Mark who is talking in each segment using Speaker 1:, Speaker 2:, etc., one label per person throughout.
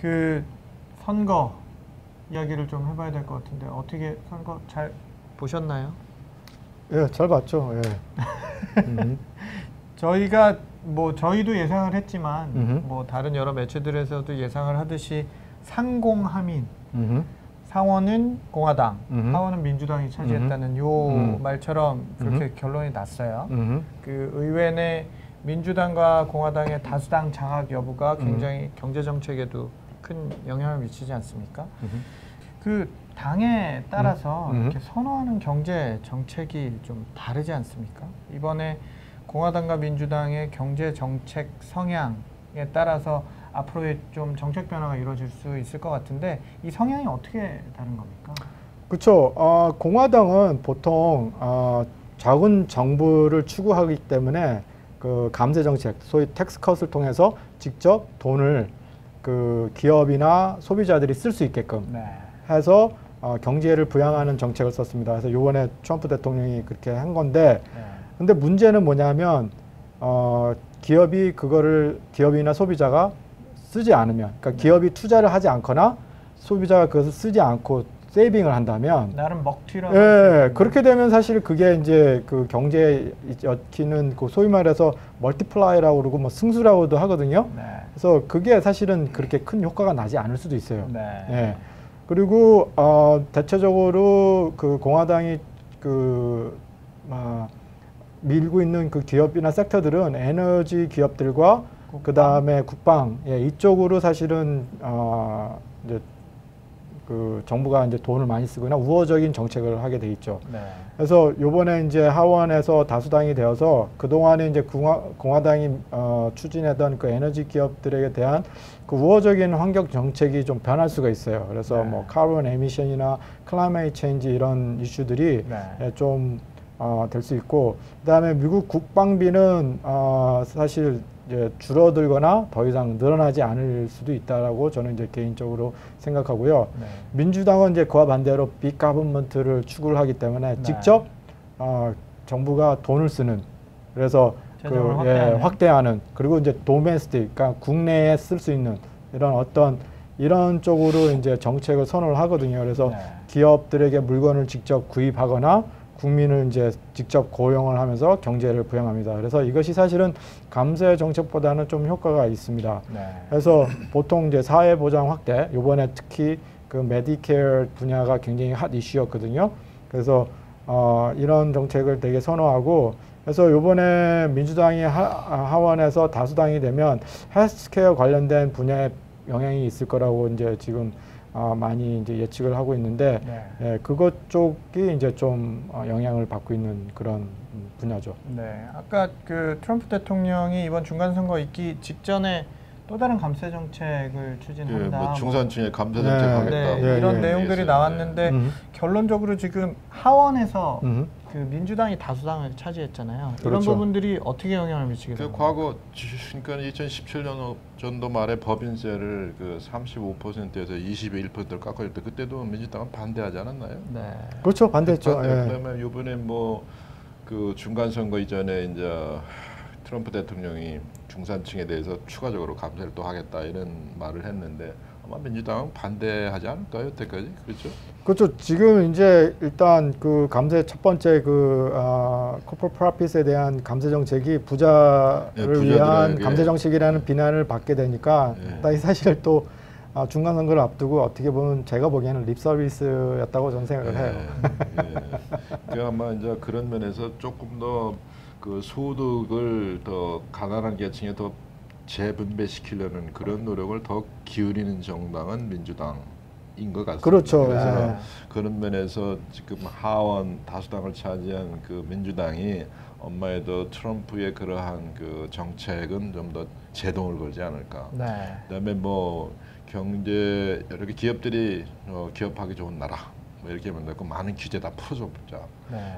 Speaker 1: 그 선거 이야기를 좀 해봐야 될 것 같은데 어떻게 선거 잘 보셨나요?
Speaker 2: 예, 잘 봤죠. 예.
Speaker 1: 저희가 저희도 예상을 했지만 다른 여러 매체들에서도 예상을 하듯이 상공하민 상원은 공화당, 하원은 민주당이 차지했다는 요 말처럼 그렇게 결론이 났어요. 그 의회 내 민주당과 공화당의 다수당 장악 여부가 굉장히 경제 정책에도 큰 영향을 미치지 않습니까? 그 당에 따라서 이렇게 선호하는 경제 정책이 좀 다르지 않습니까? 이번에 공화당과 민주당의 경제 정책 성향에 따라서 앞으로의 좀 정책 변화가 이루어질 수 있을 것 같은데 이 성향이 어떻게 다른 겁니까?
Speaker 2: 그렇죠. 공화당은 보통 작은 정부를 추구하기 때문에 그 감세 정책, 소위 텍스컷을 통해서 직접 돈을 그 기업이나 소비자들이 쓸 수 있게끔 해서 경제를 부양하는 정책을 썼습니다. 그래서 이번에 트럼프 대통령이 그렇게 한 건데, 근데 문제는 뭐냐면 기업이나 소비자가 쓰지 않으면, 그러니까 기업이 투자를 하지 않거나 소비자가 그것을 쓰지 않고 세이빙을 한다면,
Speaker 1: 나름 먹튀라고.
Speaker 2: 예, 그렇게 되면 사실 그게 이제 그 경제에 엮이는 그 소위 말해서 멀티플라이라고 그러고 뭐 승수라고도 하거든요. 그래서 그게 사실은 그렇게 큰 효과가 나지 않을 수도 있어요. 예. 그리고 대체적으로 그 공화당이 밀고 있는 그 기업이나 섹터들은 에너지 기업들과 그 다음에 국방, 이쪽으로 사실은 이제 그 정부가 이제 돈을 많이 쓰거나 우호적인 정책을 하게 돼 있죠. 그래서 요번에 이제 하원에서 다수당이 되어서 그동안에 이제 공화당이 추진하던 그 에너지 기업들에 대한 그 우호적인 환경 정책이 좀 변할 수가 있어요. 그래서 뭐 카본 에미션이나 클라이메이트 체인지 이런 이슈들이 좀 될 수 있고, 그다음에 미국 국방비는 사실 이제 줄어들거나 더 이상 늘어나지 않을 수도 있다라고 저는 이제 개인적으로 생각하고요. 민주당은 이제 그와 반대로 빅 가버먼트를 추구를 하기 때문에 직접 정부가 돈을 쓰는, 그래서 확대하는, 그리고 이제 도메스틱, 그러니까 국내에 쓸 수 있는 이런 쪽으로 이제 정책을 선호를 하거든요. 그래서 기업들에게 물건을 직접 구입하거나 국민을 이제 직접 고용을 하면서 경제를 부양합니다. 그래서 이것이 사실은 감세 정책보다는 좀 효과가 있습니다. 그래서 보통 이제 사회보장 확대, 이번에 특히 그 메디케어 분야가 굉장히 핫 이슈였거든요. 그래서 이런 정책을 되게 선호하고, 그래서 이번에 민주당이 하원에서 다수당이 되면 헬스케어 관련된 분야에 영향이 있을 거라고 이제 지금 많이 이제 예측을 하고 있는데, 그것 쪽이 이제 좀 영향을 받고 있는 그런 분야죠.
Speaker 1: 아까 그 트럼프 대통령이 이번 중간 선거 있기 직전에 또 다른 감세 정책을 추진한다.
Speaker 3: 뭐 중산층의 감세 정책 하겠다.
Speaker 1: 이런 내용들이 나왔는데 결론적으로 지금 하원에서 그 민주당이 다수당을 차지했잖아요. 이런 부분들이 어떻게 영향을 미치게 됩니까?
Speaker 3: 과거 그러니까 2017년 전도 말에 법인세를 그 35%에서 21%를 깎아줄 때 그때도 민주당은 반대하지 않았나요?
Speaker 2: 그렇죠, 반대했죠.
Speaker 3: 그다음에 이번에 뭐 그 중간 선거 이전에 이제 트럼프 대통령이 중산층에 대해서 추가적으로 감세를 또 하겠다 이런 말을 했는데 아마 민주당은 반대하지 않을까요, 여태까지? 그렇죠?
Speaker 2: 그렇죠. 지금 이제 일단 그 감세 첫 번째 그 코퍼레이트 프로핏에 대한 감세 정책이 부자를 위한 감세 정책이라는 비난을 받게 되니까 사실 또 중간 선거를 앞두고 어떻게 보면 제가 보기에는 립 서비스였다고 저는 생각을 해요.
Speaker 3: 그 아마 이제 그런 면에서 조금 더 그 소득을 더 가난한 계층에 더 재분배시키려는 그런 노력을 더 기울이는 정당은 민주당인 것 같습니다.
Speaker 2: 그렇죠.
Speaker 3: 그래서 그런 면에서 지금 하원 다수당을 차지한 그 민주당이 엄마에도 트럼프의 그러한 그 정책은 좀 더 제동을 걸지 않을까. 그다음에 뭐 경제 여러 개 기업들이 기업하기 좋은 나라. 뭐 이렇게 하면 그 많은 규제 다 풀어줘보자.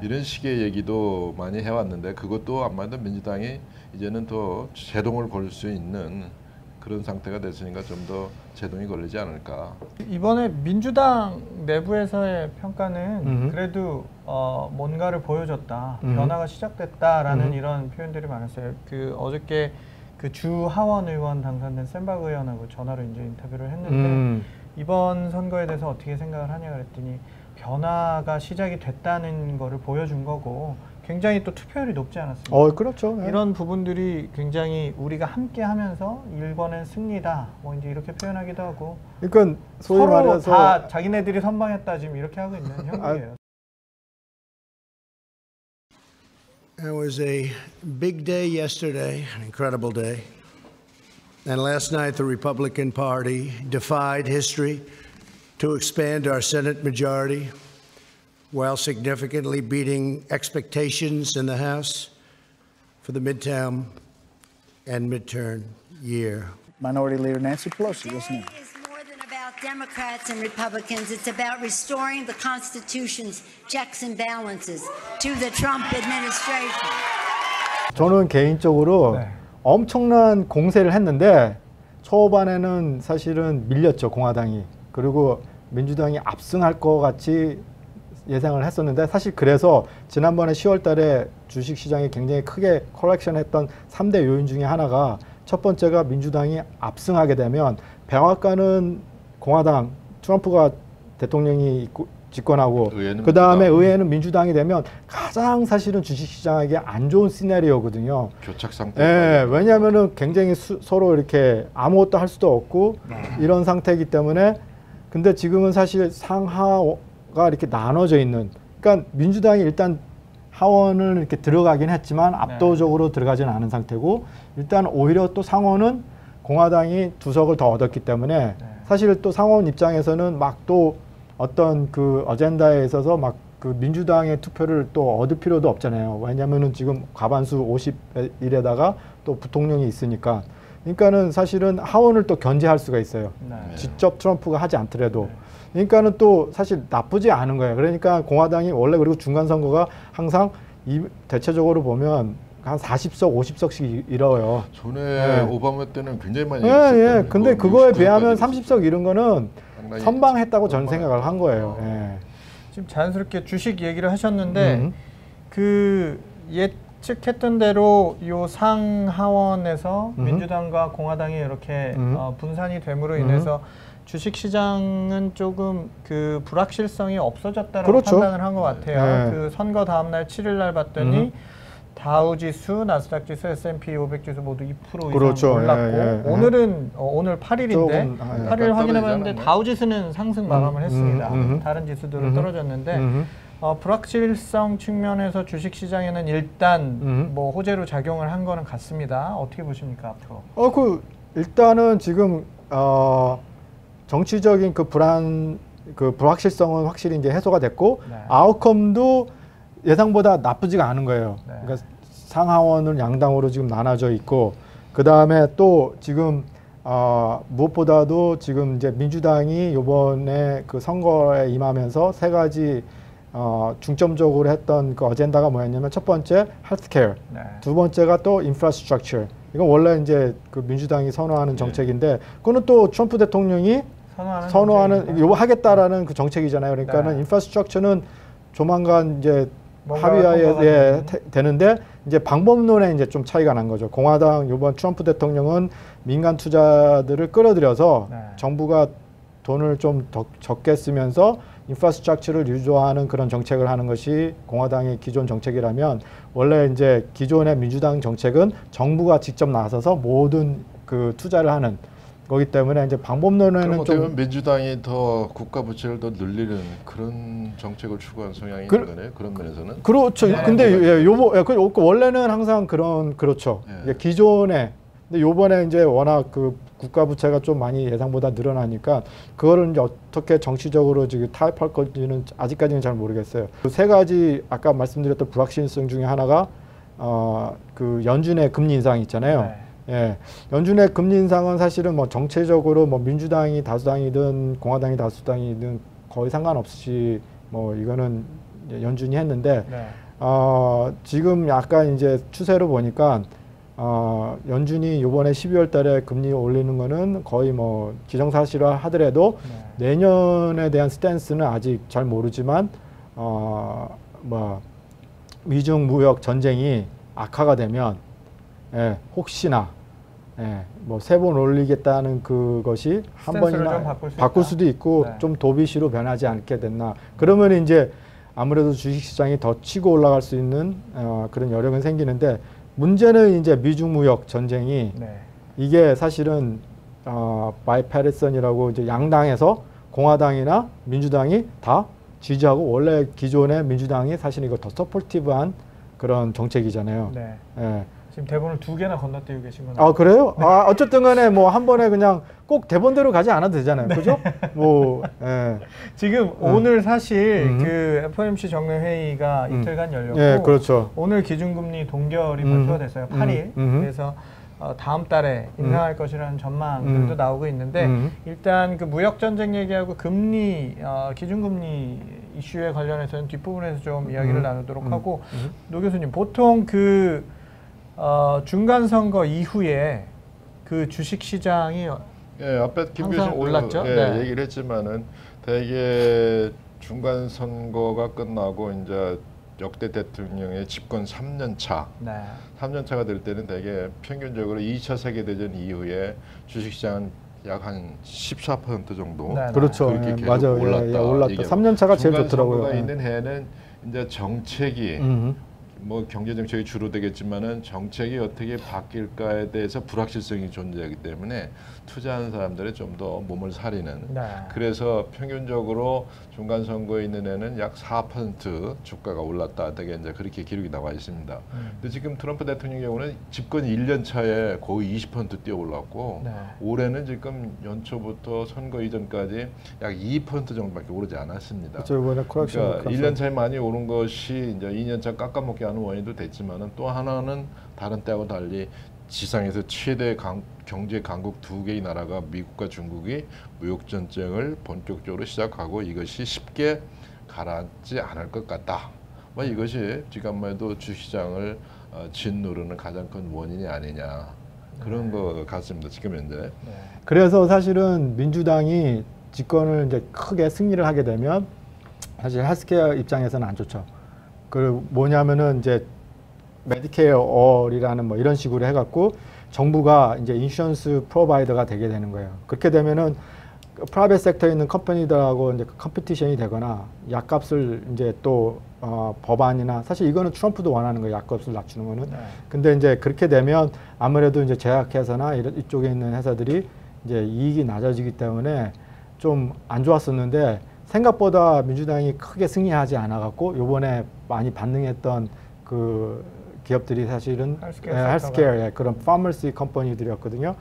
Speaker 3: 이런 식의 얘기도 많이 해왔는데 그것도 아마도 민주당이 이제는 더 제동을 걸 수 있는 그런 상태가 됐으니까 좀 더 제동이 걸리지 않을까.
Speaker 1: 이번에 민주당 내부에서의 평가는 그래도 뭔가를 보여줬다, 변화가 시작됐다라는 이런 표현들이 많았어요. 그 어저께 그 주 하원 의원 당선된 샌박 의원하고 전화로 이제 인터뷰를 했는데 이번 선거에 대해서 어떻게 생각을 하냐 그랬더니 변화가 시작이 됐다는 거를 보여준 거고 굉장히 또 투표율이 높지 않았습니까?
Speaker 2: 그렇죠. 네.
Speaker 1: 이런 부분들이 굉장히 우리가 함께 하면서 일본은 승리다. 뭐 이제 이렇게 표현하기도 하고.
Speaker 2: 그러니까 소위
Speaker 1: 서로
Speaker 2: 말해서
Speaker 1: 다 자기네들이 선방했다 지금 이렇게 하고 있는 형국이에요.
Speaker 4: It was a big day yesterday, an incredible day. And last night, the Republican Party defied history to expand our Senate majority while significantly beating expectations in the House for the midterm and midterm year.
Speaker 5: Minority Leader Nancy Pelosi, listen in.
Speaker 6: Today is more than about Democrats and Republicans. It's about restoring the Constitution's checks and balances to the Trump administration.
Speaker 2: 저는 개인적으로 엄청난 공세를 했는데 초반에는 사실은 밀렸죠, 공화당이. 그리고 민주당이 압승할 것 같이 예상을 했었는데 사실 그래서 지난번에 10월 달에 주식시장이 굉장히 크게 컬렉션했던 3대 요인 중에 하나가 첫 번째가 민주당이 압승하게 되면 백악관은 공화당, 트럼프가 대통령이 집권하고 그 다음에 의회는 민주당이 되면 가장 사실은 주식시장에게 안 좋은 시나리오거든요.
Speaker 3: 교착 상태.
Speaker 2: 예, 왜냐하면은 굉장히 서로 이렇게 아무것도 할 수도 없고 이런 상태이기 때문에 근데 지금은 사실 상하가 이렇게 나눠져 있는 그러니까 민주당이 일단 하원을 이렇게 들어가긴 했지만 압도적으로 들어가지는 않은 상태고 일단 오히려 또 상원은 공화당이 2석을 더 얻었기 때문에 사실 또 상원 입장에서는 막 또 어떤 그 어젠다에 있어서 막 그 민주당의 투표를 또 얻을 필요도 없잖아요. 왜냐면은 지금 과반수 51에다가 또 부통령이 있으니까. 그러니까는 사실은 하원을 또 견제할 수가 있어요. 직접 트럼프가 하지 않더라도. 그러니까는 또 사실 나쁘지 않은 거예요. 그러니까 공화당이 원래 그리고 중간 선거가 항상 대체적으로 보면 한 40석, 50석씩 잃어요.
Speaker 3: 전에 오바마 때는 굉장히 많이
Speaker 2: 예. 근데 그거에 비하면 30석 잃은 거는 선방했다고 저는 생각을 한 거예요.
Speaker 1: 지금 자연스럽게 주식 얘기를 하셨는데 그 예측했던 대로 요 상하원에서 민주당과 공화당이 이렇게 분산이 됨으로 인해서 주식시장은 조금 그 불확실성이 없어졌다라고 판단을 한 것 같아요. 그 선거 다음 날 7일 날 봤더니 다우지수, 나스닥지수, S&P 500 지수 모두 2% 이상 올랐고 오늘은 오늘 8일인데 8일 확인해봤는데 다우지수는 상승 마감을 했습니다. 다른 지수들은 떨어졌는데 불확실성 측면에서 주식시장에는 일단 뭐 호재로 작용을 한 거는 같습니다. 어떻게 보십니까 앞으로?
Speaker 2: 일단은 지금 정치적인 그 불확실성은 확실히 이제 해소가 됐고 아웃컴도 예상보다 나쁘지가 않은 거예요. 그러니까 상하원은 양당으로 지금 나눠져 있고 그 다음에 또 지금 무엇보다도 지금 이제 민주당이 이번에 그 선거에 임하면서 세 가지 중점적으로 했던 그 어젠다가 뭐였냐면 첫 번째 헬스케어, 두 번째가 또 인프라스트럭처. 이건 원래 이제 그 민주당이 선호하는 정책인데 그거는 또 트럼프 대통령이 선호하는 요거 하겠다라는 그 정책이잖아요. 그러니까는 인프라스트럭처는 조만간 이제 합의하에 되는데 이제 방법론에 이제 좀 차이가 난 거죠. 공화당 이번 트럼프 대통령은 민간 투자들을 끌어들여서 정부가 돈을 좀 더 적게 쓰면서 인프라스트럭처를 유도하는 그런 정책을 하는 것이 공화당의 기존 정책이라면 원래 이제 기존의 민주당 정책은 정부가 직접 나서서 모든 그 투자를 하는 거기 때문에 이제 방법론에는 좀
Speaker 3: 민주당이 더 국가 부채를 더 늘리는 그런 정책을 추구한 성향이 있는 거네요. 그런 면에서는.
Speaker 2: 그렇죠. 근데 원래는 항상 그렇죠. 기존에 근데 요번에 이제 워낙 그 국가 부채가 좀 많이 예상보다 늘어나니까 그거를 이제 어떻게 정치적으로 지금 타협할 건지는 아직까지는 잘 모르겠어요. 그 세 가지 아까 말씀드렸던 불확실성 중에 하나가 그 연준의 금리 인상이 있잖아요. 연준의 금리 인상은 사실은 뭐 정체적으로 뭐 민주당이 다수당이든 공화당이 다수당이든 거의 상관없이 뭐 이거는 연준이 했는데 지금 약간 이제 추세로 보니까 연준이 이번에 12월 달에 금리 올리는 거는 거의 뭐 기정사실화 하더라도 내년에 대한 스탠스는 아직 잘 모르지만 뭐 미중 무역 전쟁이 악화가 되면 혹시나 뭐 3번 올리겠다는 그것이 한 번이나 바꿀 수도 있고 네. 좀 도비시로 변하지 않게 됐나. 그러면 이제 아무래도 주식시장이 더 치고 올라갈 수 있는 그런 여력은 생기는데 문제는 이제 미중 무역 전쟁이 네. 이게 사실은 바이패리선이라고 이제 양당에서 공화당이나 민주당이 다 지지하고 원래 기존의 민주당이 사실 이거 더 서포티브한 그런 정책이잖아요.
Speaker 1: 네.
Speaker 2: 예.
Speaker 1: 지금 대본을 2개나 건너뛰고 계신 건
Speaker 2: 그래요? 네. 어쨌든 간에 뭐 한 번에 그냥 꼭 대본대로 가지 않아도 되잖아요. 네. 그죠? 뭐, 예.
Speaker 1: 지금 오늘 사실 그 FOMC 정례회의가 이틀간 열렸고.
Speaker 2: 예, 그렇죠.
Speaker 1: 오늘 기준금리 동결이 발표가 됐어요. 8일. 그래서 다음 달에 인상할 것이라는 전망들도 나오고 있는데 일단 그 무역 전쟁 얘기하고 금리 기준금리 이슈에 관련해서는 뒷부분에서 좀 이야기를 나누도록 하고 노 교수님 보통 그 중간 선거 이후에 그 주식 시장이
Speaker 3: 앞에 김 교수님
Speaker 1: 올랐죠.
Speaker 3: 네. 얘기를 했지만은 대개 중간 선거가 끝나고 이제 역대 대통령의 집권 3년 차, 네. 3년 차가 될 때는 대개 평균적으로 2차 세계대전 이후에 주식시장은 약 한 14% 정도
Speaker 2: 네, 그렇죠.
Speaker 3: 그렇게 계속
Speaker 2: 맞아요.
Speaker 3: 올랐다.
Speaker 2: 올랐다. 3년 차가 제일 좋더라고요.
Speaker 3: 중간 선거가 있는 해는 이제 정책이 뭐 경제 정책이 주로 되겠지만은 정책이 어떻게 바뀔까에 대해서 불확실성이 존재하기 때문에 투자하는 사람들이 좀 더 몸을 사리는. 네. 그래서 평균적으로 중간 선거에 있는 애는 약 4% 주가가 올랐다. 되게 이제 그렇게 기록이 나와 있습니다. 근데 지금 트럼프 대통령 경우는 집권 1년 차에 거의 20% 뛰어 올랐고 네. 올해는 지금 연초부터 선거 이전까지 약 2% 정도밖에 오르지 않았습니다.
Speaker 2: 그렇죠. 이번에
Speaker 3: 그러니까 1년 차에 많이 오른 것이 이제 2년 차 깎아먹게 하는 원인도 됐지만은 또 하나는 다른 때하고 달리 지상에서 최대 경제 강국 2개의 나라가 미국과 중국이 무역 전쟁을 본격적으로 시작하고 이것이 쉽게 가라앉지 않을 것 같다. 뭐 이것이 지금 말도 주시장을 짓누르는 가장 큰 원인이 아니냐 그런 것 같습니다. 지금 현재. 네.
Speaker 2: 그래서 사실은 민주당이 집권을 이제 크게 승리를 하게 되면 사실 헬스케어 입장에서는 안 좋죠. 그 뭐냐면은 이제 메디케어이라는 뭐 이런 식으로 해갖고 정부가 이제 인슈런스 프로바이더가 되게 되는 거예요. 그렇게 되면은 프라이빗 섹터에 있는 컴퍼니들하고 이제 컴피티션이 되거나 약값을 이제 또 법안이나 사실 이거는 트럼프도 원하는 거예요. 약값을 낮추는 거는. 네. 근데 이제 그렇게 되면 아무래도 이제 제약회사나 이쪽에 있는 회사들이 이제 이익이 낮아지기 때문에 좀 안 좋았었는데 생각보다 민주당이 크게 승리하지 않아갖고 요번에 많이 반등했던 그 기업들이 사실은 헬스케어 그런 파머시 컴퍼니들이었거든요.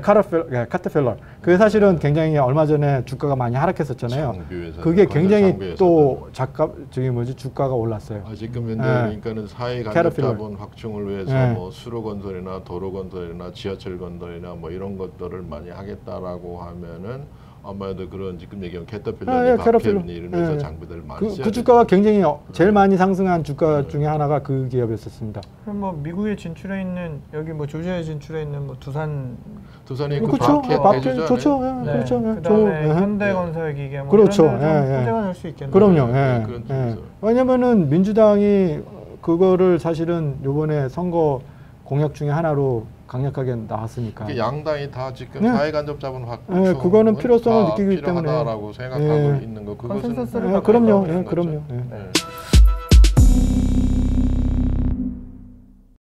Speaker 2: 카터필러. 그게 사실은 굉장히 얼마 전에 주가가 많이 하락했었잖아요. 그게 굉장히 또 주가가 올랐어요.
Speaker 3: 지금 현재 그러니까는 사회 간접 자본 확충을 위해서 뭐 수로 건설이나 도로 건설이나 지하철 건설이나 뭐 이런 것들을 많이 하겠다라고 하면은 아마도 그런 지금 얘기하면 캐터필러니 박케빈이 이런 회사 장비들 많이
Speaker 2: 그 주가가 굉장히 제일 많이 상승한 주가 중에 하나가 그 기업이었습니다.
Speaker 1: 그럼 뭐 미국에 진출해 있는 여기 뭐 조지아에 진출해 있는 뭐
Speaker 3: 두산이
Speaker 2: 그렇죠.
Speaker 3: 박케
Speaker 2: 좋죠.
Speaker 1: 네.
Speaker 2: 그렇죠.
Speaker 1: 그다음에 현대건설기계 뭐
Speaker 2: 그렇죠.
Speaker 1: 선택을 할 수 있겠네요.
Speaker 2: 그럼요. 왜냐면은 민주당이 그거를 사실은 이번에 선거 공약 중에 하나로 강력하게 나왔으니까.
Speaker 3: 양당이 다 지금 사회 간접 자본 확충
Speaker 2: 그거는 필요성을 느끼기 때문에
Speaker 3: 필요하다라고 생각하고 있는 거 그것은
Speaker 2: 그럼요.